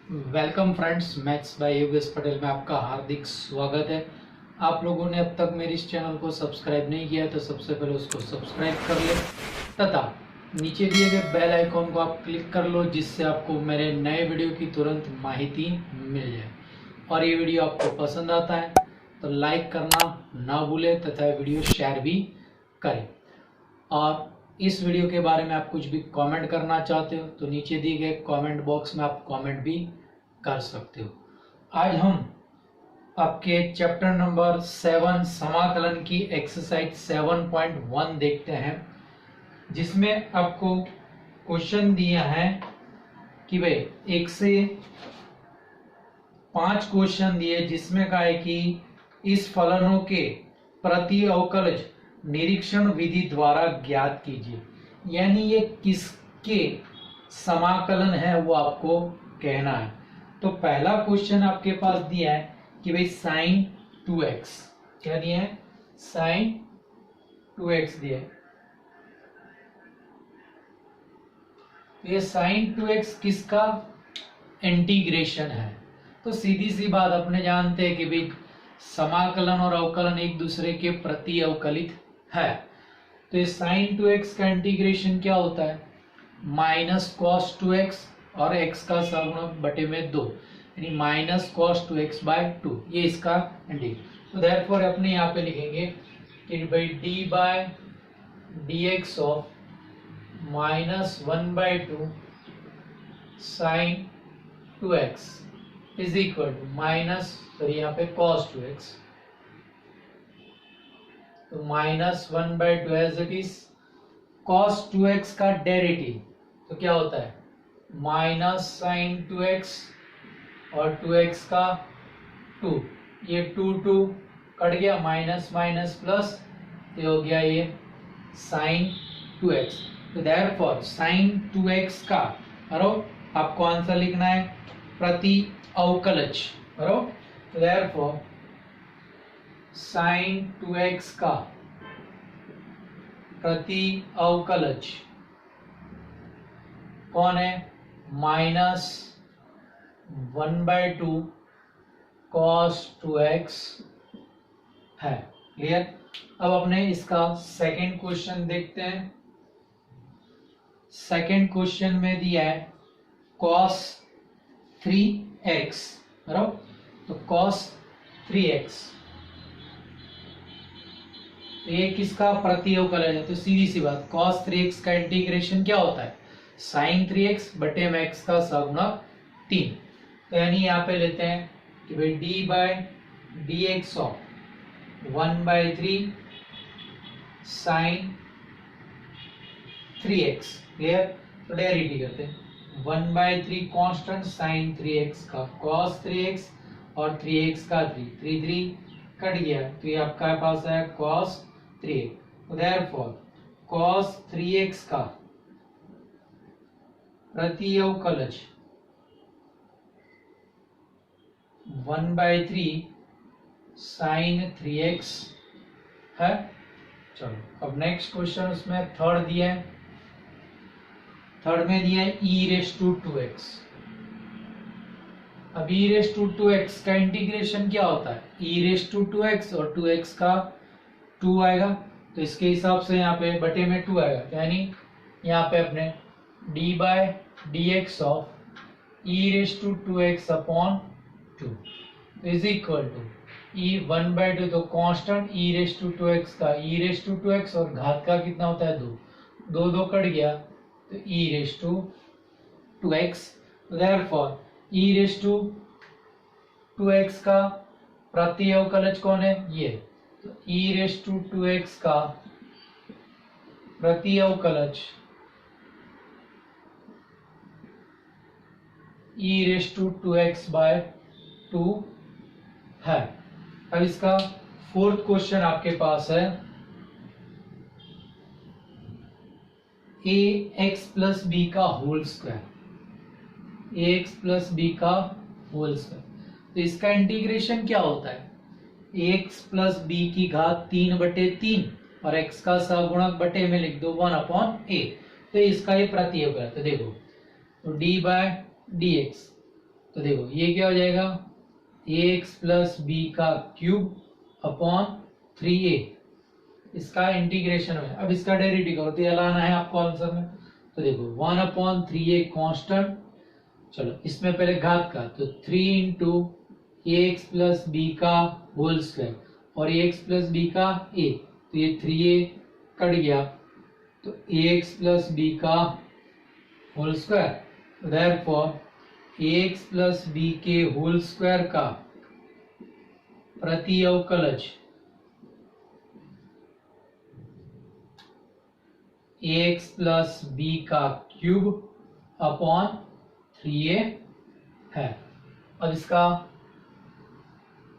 Welcome friends, maths by Yogesh Patel में आपका हार्दिक स्वागत है। आप लोगों ने अब तक मेरे इस चैनल को सब्सक्राइब नहीं किया है तो सबसे पहले उसको सब्सक्राइब कर ले तथा नीचे दिए गए बेल आइकॉन को आप क्लिक कर लो, जिससे आपको मेरे नए वीडियो की तुरंत माहिती मिल जाए। और ये वीडियो आपको पसंद आता है तो लाइक करना ना भूलें तथा वीडियो शेयर भी करें। और इस वीडियो के बारे में आप कुछ भी कमेंट करना चाहते हो तो नीचे दिए गए कमेंट बॉक्स में आप कमेंट भी कर सकते हो। आज हम आपके चैप्टर नंबर 7 समाकलन की एक्सरसाइज 7.1 देखते हैं, जिसमें आपको क्वेश्चन दिया है कि भाई 1 से 5 क्वेश्चन दिए, जिसमें कहा है कि इस फलनों के प्रति अवकलज निरीक्षण विधि द्वारा ज्ञात कीजिए। यानी ये किसके समाकलन है वो आपको कहना है। तो पहला क्वेश्चन आपके पास दिया है कि भाई साइन 2x, क्या दिया है? साइन 2x दिया है। तो ये साइन 2x किसका इंटीग्रेशन है? तो सीधी सी बात, अपने जानते हैं कि भाई समाकलन और अवकलन एक दूसरे के प्रति अवकलित है। तो ये साइन 2x का इंटीग्रेशन क्या होता है? माइनस कॉस 2x और x का सहगुणक बटे में 2, यानी माइनस कॉस 2x बाय 2, ये इसका इंटीग्रेशन। तो देयरफॉर अपने यहाँ पे लिखेंगे कि भाई d by d x of minus 1/2 sine 2x is equal to minus, sorry यहाँ पे कॉस 2x, तो minus 1/2 as it is. Cos 2x का डेरिवेटिव तो क्या होता है? माइनस साइन 2x और 2x का 2, ये 2 कट गया, माइनस माइनस प्लस, तो हो गया ये साइन 2x। तो देयरफॉर साइन 2x का करो, आपको आंसर लिखना है प्रति अवकलज करो। तो देयरफॉर साइन 2x का प्रति अवकलज कौन है? माइनस 1/2 कॉस 2x है। क्लियर? अब अपने इसका सेकंड क्वेश्चन देखते हैं। सेकंड क्वेश्चन में दिया है कॉस 3x, बराबर, तो कॉस 3x, तो ये किसका प्रति अवकलन है? तो सीधी सी बात, cos 3x का इंटीग्रेशन क्या होता है? sin 3x बटे में x का सहगुणक 3। तो यानी यहाँ पे लेते हैं कि भाई d by d x of 1/3 sin 3x। Clear? तो डेरिवेटिव करते हैं 1/3 कांस्टेंट sin 3x का cos 3x और 3x का 3 कट गया, तो ये आपका पास है cos 3x। तो देयरफॉर cos 3x का प्रति अवकलज 1/3 sin 3x है। चलो अब नेक्स्ट क्वेश्चन, उसमें थर्ड दिया है। थर्ड में दिया है e⁻²x। अब e⁻²x का इंटीग्रेशन क्या होता है? e⁻²x और 2x का 2 आएगा, तो इसके हिसाब से यहाँ पे बटे में 2 आएगा, यानी यहाँ पे अपने d by d x of e⁻²x upon 2 is equal to e 1/2, तो कांस्टेंट e⁻²x का e⁻²x और घात का कितना होता है? 2 2 कट गया, तो e⁻²x। देयरफॉर e⁻²x का प्रति अवकलज कौन है? ये, तो e⁻²x का प्रति अवकलज e⁻²x बाय 2 है। अब इसका फोर्थ क्वेश्चन आपके पास है ax प्लस बी का whole square, ax plus b का होल स्क्वायर। तो इसका इंटीग्रेशन क्या होता है? ax प्लस बी की घात 3/3 और x का सहगुणक बटे में लिख दो 1/a। तो इसका ये प्रति अवकलज, तो देखो, तो d बाय डी एक्स तो देखो ये क्या हो जाएगा, ax प्लस बी का क्यूब अपॉन 3a, इसका इंटीग्रेशन में अब इसका डेरिवेटिव करो तो ये लाना है आपको आंसर में। तो देखो 1/3a कांस्टेंट, चलो इसमें पहले घात का, तो 3 इंटू ax प्लस बी का होल स्क्वायर और ax प्लस बी का a, तो ये 3a कट गया, तो ax प्लस बी का whole square, therefore ax plus b के होल स्क्वायर का प्रति अवकलज ax प्लस बी का क्यूब अपॉन 3a है। अब इसका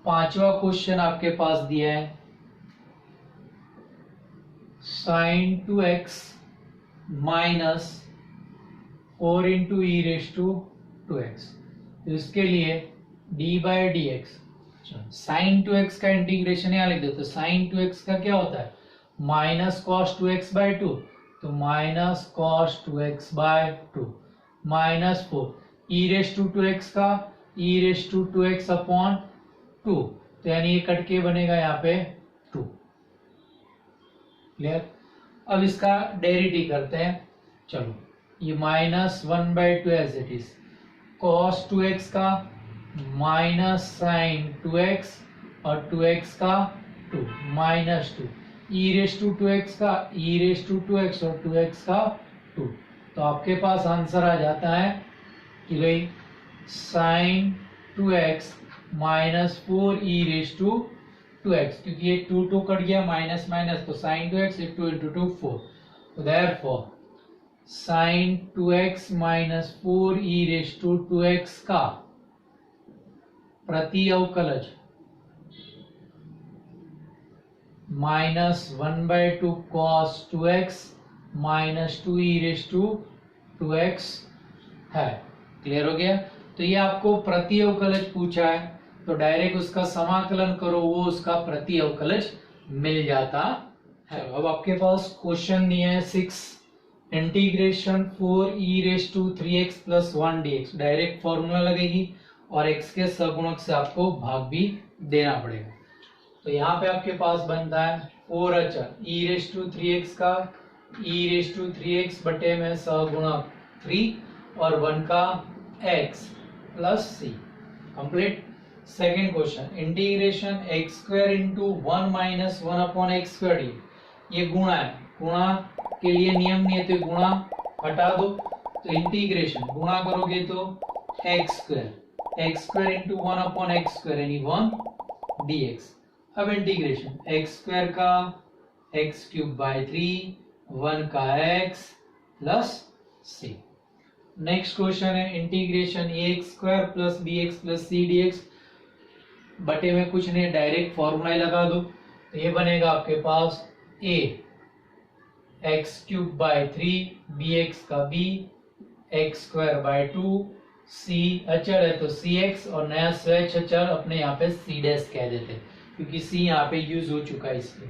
पांचवा क्वेश्चन आपके पास दिया है, sin 2x minus 4 into e raise to 2x, तो इसके लिए d by d x, sine 2x का इंटीग्रेशन यहाँ लिख दो, तो साइन 2x का क्या होता है माइनस कॉस 2x बाई 2, तो minus cos 2x by 2 minus 4 e raise to 2x का e raise to 2x upon 2, तो यानी ये कट के बनेगा यहाँ पे 2। क्लियर। अब इसका डेरिवेटिव करते हैं, चलो ये minus 1/2 as it is, cos 2x का माइनस साइन 2x और 2x का 2 minus 2 e raise to 2x का ई रेस टू 2x और 2x का 2, तो आपके पास आंसर आ जाता है कि भाई sine 2x minus 4 e raise to 2x, क्योंकि ये 2 कट गया माइनस माइनस, तो साइन 2x 2 इंटू 2 4, तो therefore sine 2x minus 4 e raise to 2x का प्रति अवकलज minus 1/2 cos 2x minus 2 e raise to 2x है। क्लियर हो गया। तो ये आपको प्रति अवकलज पूछा है, तो डायरेक्ट उसका समाकलन करो, वो उसका प्रति अवकलज मिल जाता है। अब आपके पास क्वेश्चन दिए है 6, integration 4 e raise to 3x plus 1 dx, direct formula लगेगी और x के सगुणक से आपको भाग भी देना पड़ेगा। तो यहाँ पे आपके पास बनता है 4 अचर ई रेस टू 3x का ई रेस टू 3x बटे में सगुणक 3 और 1 का x plus c, complete. Second question, integration x square into 1 minus 1 upon x square, ये गुणा है, गुणा के लिए नियम नहीं है तो गुणा हटा दो, तो इंटीग्रेशन गुणा करोगे तो x square into 1 upon x square यानी 1 dx। अब इंटीग्रेशन एक्स स्क्वायर का एक्स क्यूब बाई 3 1 का x plus c। Next question है integration x square plus b x plus c d x, बटे में कुछ नहीं डायरेक्ट फॉर्मूला लगा दो, तो ये बनेगा आपके पास a x cube by 3 b x का b x square by 2 c अचर है तो सी एक्स और नया स्वेच्छ अचर अपने यहाँ पे सी डैश कह देते हैं क्योंकि c यहाँ पे यूज हो चुका है इसलिए।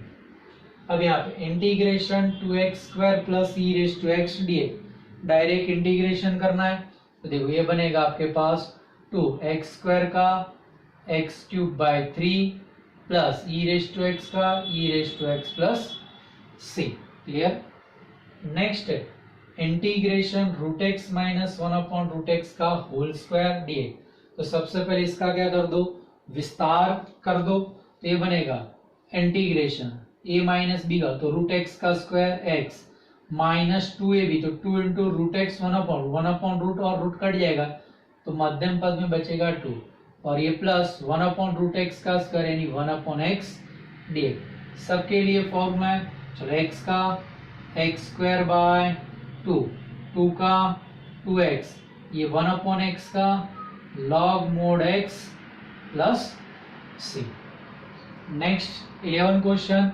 अब यहाँ पे integration 2x square plus e raise to x dx, direct integration करना है, तो देखो ये बनेगा आपके पास 2x स्क्वायर का x cube by 3 plus e raise to x का e raise to x plus c. Clear. Next है integration root x minus 1 upon root x का होल स्क्वायर डीएक्स, तो सबसे पहले इसका क्या कर दो, विस्तार कर दो, तो ये बनेगा इंटीग्रेशन a माइनस बी का, तो रूट एक्स का स्क्वायर एक्स माइनस 2ab, तो 2 into root x 1 upon root और रूट कट जाएगा तो मध्यम पद में बचेगा 2, और ये प्लस 1 अपॉन रूट एक्स का स्क्वायर यानी 1 अपॉन एक्स डीएक्स। सबके लिए फॉर्मूला है, चलो x का एक्स स्क्वायर बाय 2, 2 का 2x, ये 1 अपॉन एक्स का log mode x plus c। Next 11 question,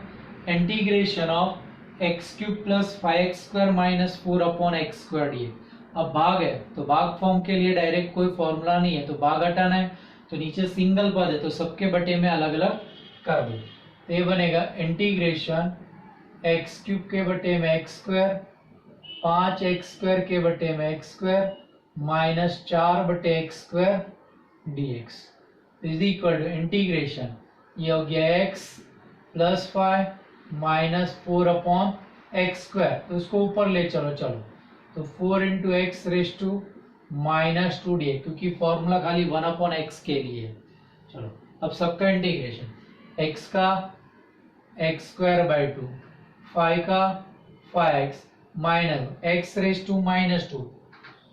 integration of x cube plus 5x square minus 4 upon x square D. अब भाग है तो भाग फॉर्म के लिए डायरेक्ट कोई फॉर्मूला नहीं है, तो भाग हटाना है, तो नीचे सिंगल पद है तो सबके बटे में अलग अलग कर दो, तो ये बनेगा इंटीग्रेशन एक्स क्यूब के बटे में एक्स स्क्वायर 5x स्क्वायर के बटे में एक्स स्क्वायर माइनस 4 बटे x square dx is equal to integration, ये हो गया x plus 5 minus 4 upon x square, तो उसको ऊपर ले चलो, तो 4 into x raise to minus 2 d, क्योंकि फॉर्मूला खाली 1 अपॉन एक्स के लिए है। चलो अब सबका इंटीग्रेशन, x का एक्स स्क्वायर बाई 2, 5 का 5x minus x raise to minus 2,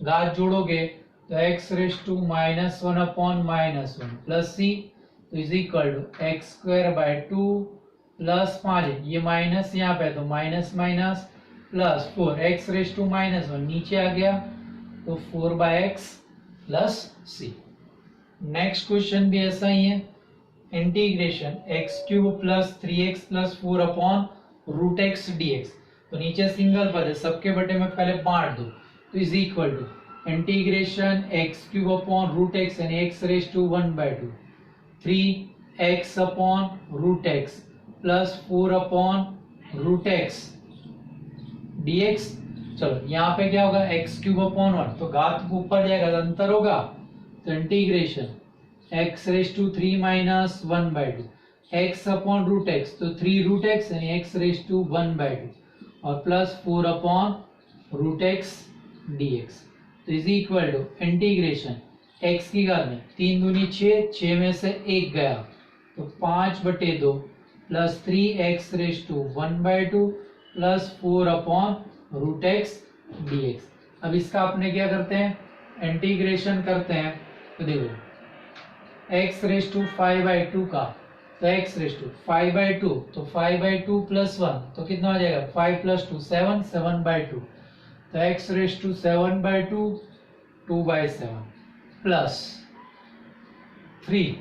घात जोड़ोगे तो x raise to minus 1 upon minus 1 plus c, तो is equal to x square by 2 plus 5, ये माइनस यहाँ पे तो minus minus plus 4 x raise to minus 1 नीचे आ गया तो 4 by x plus c. Next question भी ऐसा ही है, integration x cube plus 3x plus 4 upon root x dx, तो नीचे सिंगल पद है, सबके बटे में पहले बांट दो, तो is equal to integration x cube upon root x यानी x raise to 1/2, 3x upon root x plus 4 upon root x dx। चलो यहाँ पे क्या होगा, एक्स क्यूब अपॉन 1, तो घात ऊपर जाएगा तो अंतर होगा, तो integration x raise to 3 minus 1/2, x upon root x तो 3 रूट एक्स यानी एक्स रेस टू 1/2 और plus 4 upon root x dx, तो is equal to integration x की घात में 3 दूनी 6, 6 में से 1 गया तो 5/2 plus 3x raise to 1/2 plus 4 upon root x dx। अब इसका अपने क्या करते हैं, इंटीग्रेशन करते हैं, तो देखो x रेस टू 5/2 का, तो x रेस टू 5/2 तो 5/2 प्लस 1 तो कितना हो जाएगा 5 प्लस 2 7, 7/2 तो x raise to 7/2 2/7 plus 3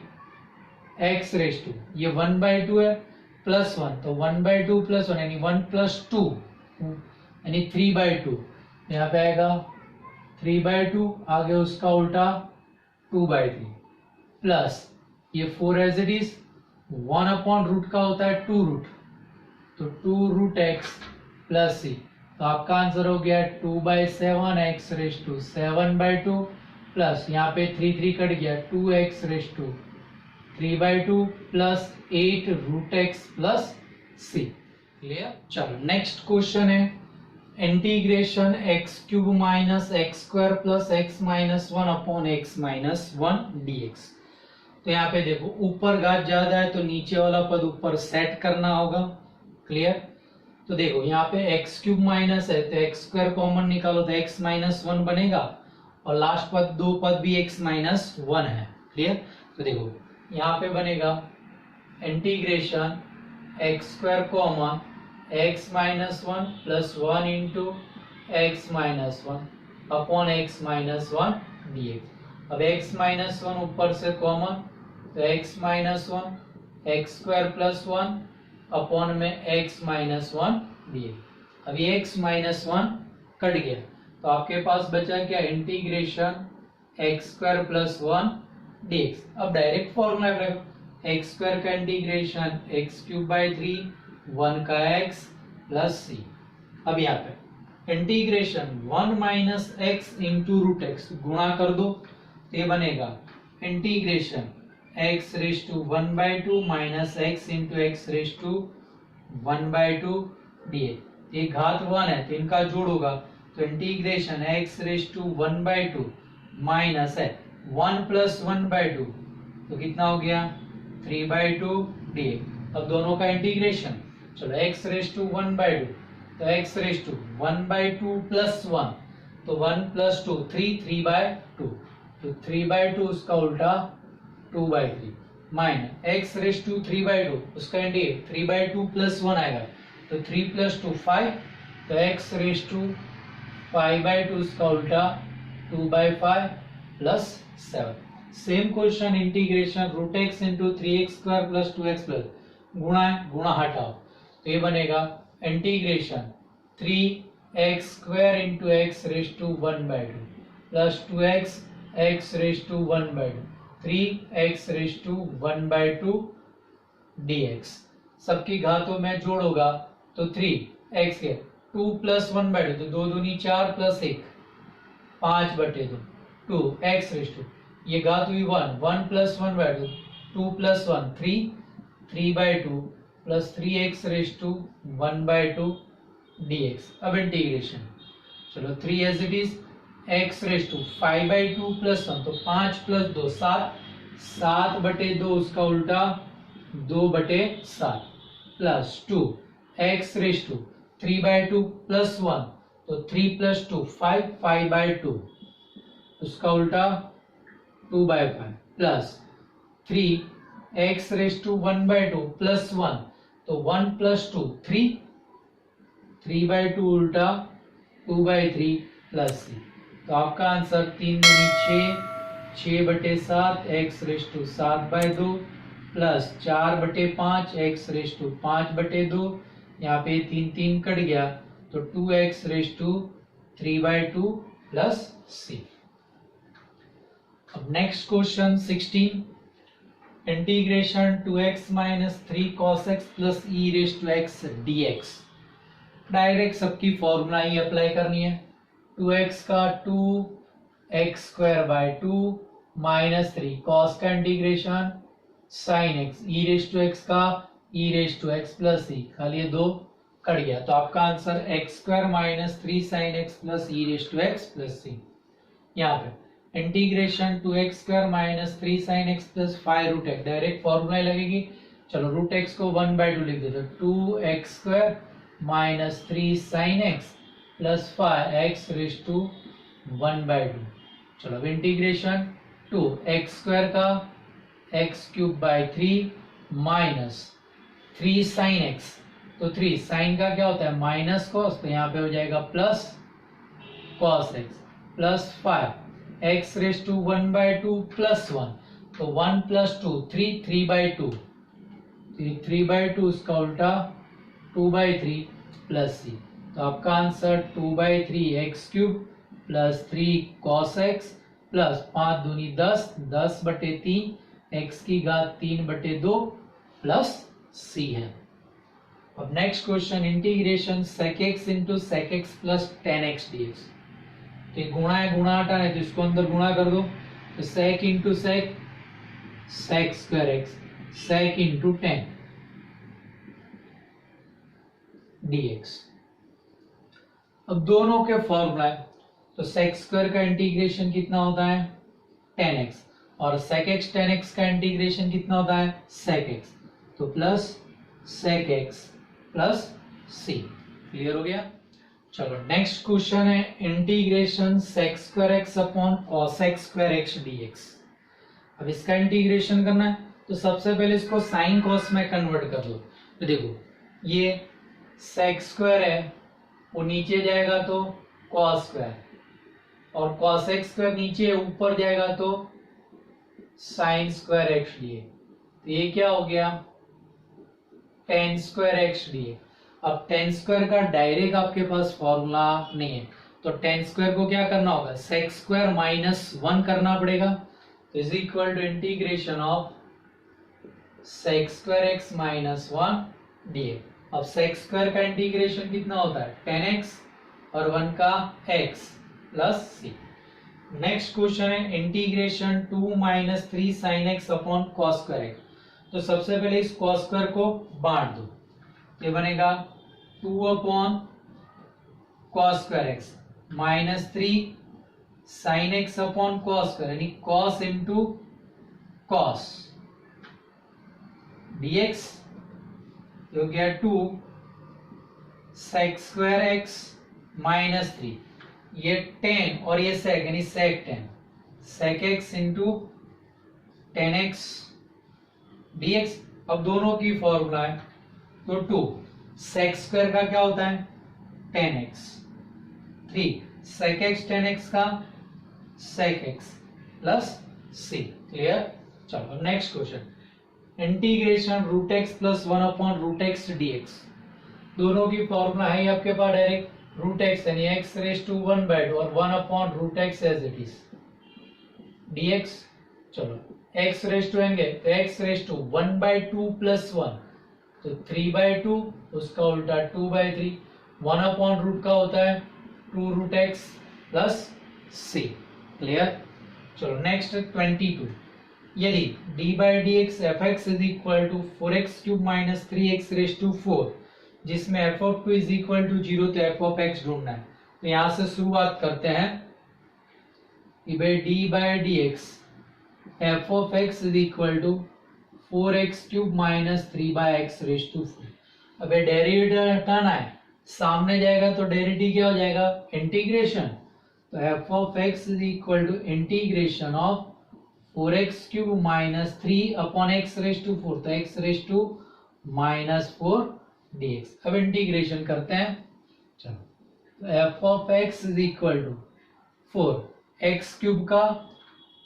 x raise to ये 1/2 है प्लस 1 तो 1/2 प्लस 1 यानी 1 प्लस 2 यानी 3/2, यहाँ पे आएगा 3/2, आगे उसका उल्टा 2/3 प्लस ये 4 as it is 1 upon root का होता है 2 रूट, तो 2 रूट एक्स प्लस सी, तो आपका आंसर हो गया 2/7 एक्स रेस टू 7/2 प्लस यहाँ पे 3 3 कट गया 2x raise to 3/2 plus 8 root x plus c. Clear. चलो नेक्स्ट क्वेश्चन है integration x cube minus x square plus x minus 1 upon x minus 1 dx। तो यहाँ पे देखो ऊपर घात ज्यादा है तो नीचे वाला पद ऊपर सेट करना होगा। क्लियर। तो देखो यहाँ पे एक्स क्यूब माइनस है तो एक्स स्क्वायर कॉमन निकालो तो एक्स माइनस 1 बनेगा और लास्ट पद दो पद भी एक्स माइनस 1 है। क्लियर। तो देखो यहाँ पे बनेगा integration x square common x minus 1 plus 1 into x minus 1 upon x minus 1 dx। अब एक्स माइनस 1 ऊपर से कॉमन तो x minus 1 x square plus 1 upon में एक्स माइनस 1 dx। अब ये एक्स माइनस 1 कट गया तो आपके पास बचा क्या integration x square plus 1 dx। अब डायरेक्ट फॉर्मूला एक्स स्क्वायर का इंटीग्रेशन एक्स क्यूब बाई 3 1 का x प्लस सी। अब यहाँ पे integration 1 minus x into root x गुणा कर दो तो ये बनेगा integration x raise to 1/2 minus x into x raise to 1/2 dx। ये घात 1 है तो इनका जोड़ होगा तो integration x raise to 1/2 minus है 1 प्लस 1/2 तो कितना हो गया 3/2 dx। अब दोनों का इंटीग्रेशन चलो x रेस टू 1/2 तो x रेस टू 1/2 प्लस 1 तो 1 प्लस 2 3 3/2 तो 3/2 उसका उल्टा 2/3 माइनस x रेस टू 3/2 उसका इंटीग्रेट 3/2 प्लस 1 आएगा तो 3 प्लस 2 5 तो x रेस टू 5/2 उसका उल्टा 2/5 plus 7। Same question integration root x into 3x square plus 2x plus गुणा गुणा हटाओ तो ये बनेगा integration 3x square into x raise to 1/2 plus 2x x raise to 1/2 3x raise to 1/2 dx। सबकी घातों में जोड़ होगा तो 3x के 2 प्लस 1/2 तो 2 दूनी 4 प्लस 1 5/2 2 x रेस टू ये घात हुई 1, 1 plus 1/2, 2 plus 1 3, 3/2 plus 3x raise to 1/2 dx। अब इंटीग्रेशन, चलो 3 as it is, x raise to 5/2 plus 1, तो 5 प्लस 2 7, 7/2 उसका उल्टा 2/7 plus 2 x raise to 3/2 plus 1, तो 3 प्लस 2 5, 5/2 उसका उल्टा 2/5 plus 3 x raise to 1/2 plus 1, तो 1 प्लस 2 3, 3/2 उल्टा 2/3 प्लस c। तो आपका आंसर 3 दूनी 6, 6/7 x raise to 7/2 plus 4/5 x raise to 5/2, यहाँ पे 3 3 कट गया, तो 2x raise to 3/2 plus c। अब next question 16, integration 2x minus 3 cos x plus e raise to x dx। Direct सबकी फॉर्मूला ही अप्लाई करनी है। 2x का 2x² 2 माइनस 3 cos का integration sin x, e raise to x का e raise to x plus c, खाली ये 2 cut गया, तो आपका answer x² minus 3 sin x plus e raise to x plus c। यहाँ पे integration 2x² minus 3 sin x plus 5 root x, direct formula लगेगी। चलो रूट x को 1/2 लिख देते, 2x² minus 3 sin x plus 5 x raise to 1/2। चलो अब integration 2x² का x³ 3 माइनस 3 sin x, तो 3 sin का क्या होता है माइनस cos, तो यहाँ पे हो जाएगा plus cos x plus 5 x raise to 1/2 plus 1, तो 1 प्लस 2 3, 3/2, 3/2 उसका उल्टा 2/3 प्लस c। तो आपका answer 2/3 x³ plus 3 cos x plus 5 दूनी 10, 10/3 x की घात 3/2 प्लस c है। अब next question, integration sec x into sec x plus 10x dx। तो ये गुणा है, गुणा हटाना है, तो इसको अंदर गुणा कर दो, तो sec into sec, sec² x, sec into 10 dx। अब दोनों के फॉर्मूला है, तो sec² का इंटीग्रेशन कितना होता है 10x, और sec x 10x का इंटीग्रेशन कितना होता है sec x, तो plus sec x plus c। Clear हो गया। चलो नेक्स्ट क्वेश्चन है integration sec² x upon cos x² x dx। अब इसका इंटीग्रेशन करना है, तो सबसे पहले इसको sin cos में कन्वर्ट कर दो। तो देखो ये sec² है, वो नीचे जाएगा तो cos², और cos x² नीचे ऊपर जाएगा तो sin² x dx। तो ये क्या हो गया tan² x dx। अब tan² का डायरेक्ट आपके पास फॉर्मूला नहीं है, तो tan² को क्या करना होगा sec² माइनस 1 करना पड़ेगा, तो is equal to integration of sec² x minus 1 dx। अब sec² का इंटीग्रेशन कितना होता है 10x और 1 का x plus c। Next question है integration 2 minus 3 sin x upon cos² x। तो सबसे पहले इस cos² को बांट दो, ये बनेगा 2 upon cos² x minus 3 sin x upon cos², यानी cos इंटू cos dx हो गया 2 sec² x माइनस 3, ये 10 और ये sec यानी sec 10, sec x into 10x dx। अब दोनों की फॉर्मूला है, तो 2 sec² का क्या होता है 10x, 3 sec x 10x का sec x plus c। Clear. चलो next question, integration root x plus 1 upon root x dx। दोनों की फॉर्मूला है आपके पास डायरेक्ट, रूट एक्स यानी x रेज टू 1/2 और 1 upon root x as it is dx। चलो x रेज टू आएंगे तो x रेज टू 1/2 प्लस 1, तो 3/2 उसका उल्टा 2/3, 1 अपॉन रूट का होता है 2 root x plus c। Clear. चलो नेक्स्ट 22, यदि d by d x f x is equal to 4x³ minus 3x⁴, जिसमें f of 2 is equal to 0, तो f ऑफ x ढूंढना है। तो यहां से शुरुआत करते हैं कि भाई d by d x f of x is equal to 4x³ minus 3x⁴। अब ये डेरिवेटिव हटाना है, सामने जाएगा तो डेरिवेटिव क्या हो जाएगा, इंटीग्रेशन। तो f of x is equal to integration of 4x³ minus 3 upon x⁴, तो x⁻⁻4 dx। अब इंटीग्रेशन करते हैं, चलो। तो f of x is equal to 4x³ का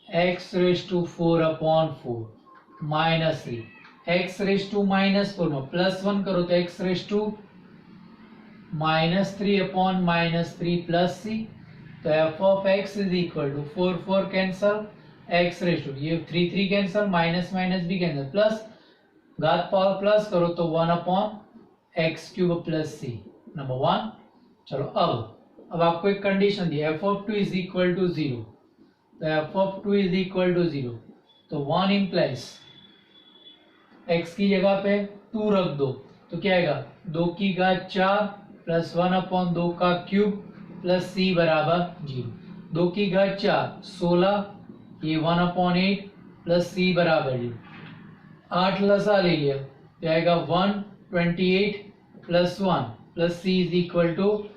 x⁴ अपॉन 4 माइनस 3 x⁻⁻4 में +1 करो तो x⁻⁻3 अपॉन -3 प्लस c। तो f of x is equal to 4 cancel, x⁻, ये 3 कैंसल, माइनस माइनस भी कैंसल, प्लस घात पावर प्लस करो तो 1 upon x³ plus c, number 1। चलो अब आपको एक कंडीशन दी, f of 2 is equal to 0। तो f of 2 is equal to 0, तो 1 इम्प्लाइज x की जगह पे 2 रख दो, तो क्या आएगा, 2 की घात 4 प्लस 1 अपॉन 2 का क्यूब प्लस c बराबर 0। 2 की घात 4 16, ये 1 अपॉन 8 प्लस c बराबर 0। 8 लसा ले लिया तो आएगा 128 plus 1 plus c is equal to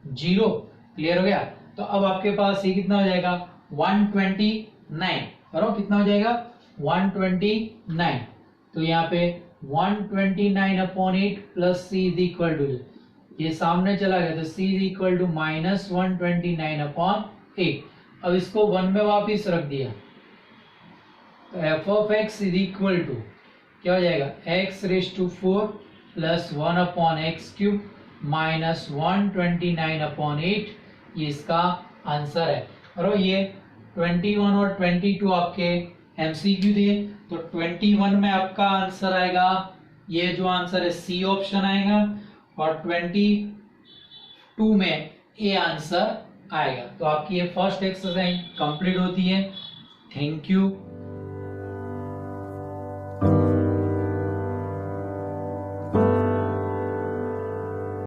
0। Clear हो गया। तो अब आपके पास ये कितना हो जाएगा, 129। करो कितना हो जाएगा, 129। तो यहाँ पे 129 upon 8 plus c is equal to, ये सामने चला गया तो c is equal to minus 129 upon 8। अब इसको 1 में वापिस रख दिया तो f of x is equal to क्या हो जाएगा, x⁴ plus 1 upon x³ minus 129 upon 8। ये इसका आंसर है। और ये 21 और 22 आपके MCQ दिए, तो 21 में आपका आंसर आएगा, ये जो आंसर है सी ऑप्शन आएगा, और 22 में ए आंसर आएगा। तो आपकी ये फर्स्ट एक्सरसाइज कंप्लीट होती है। Thank you.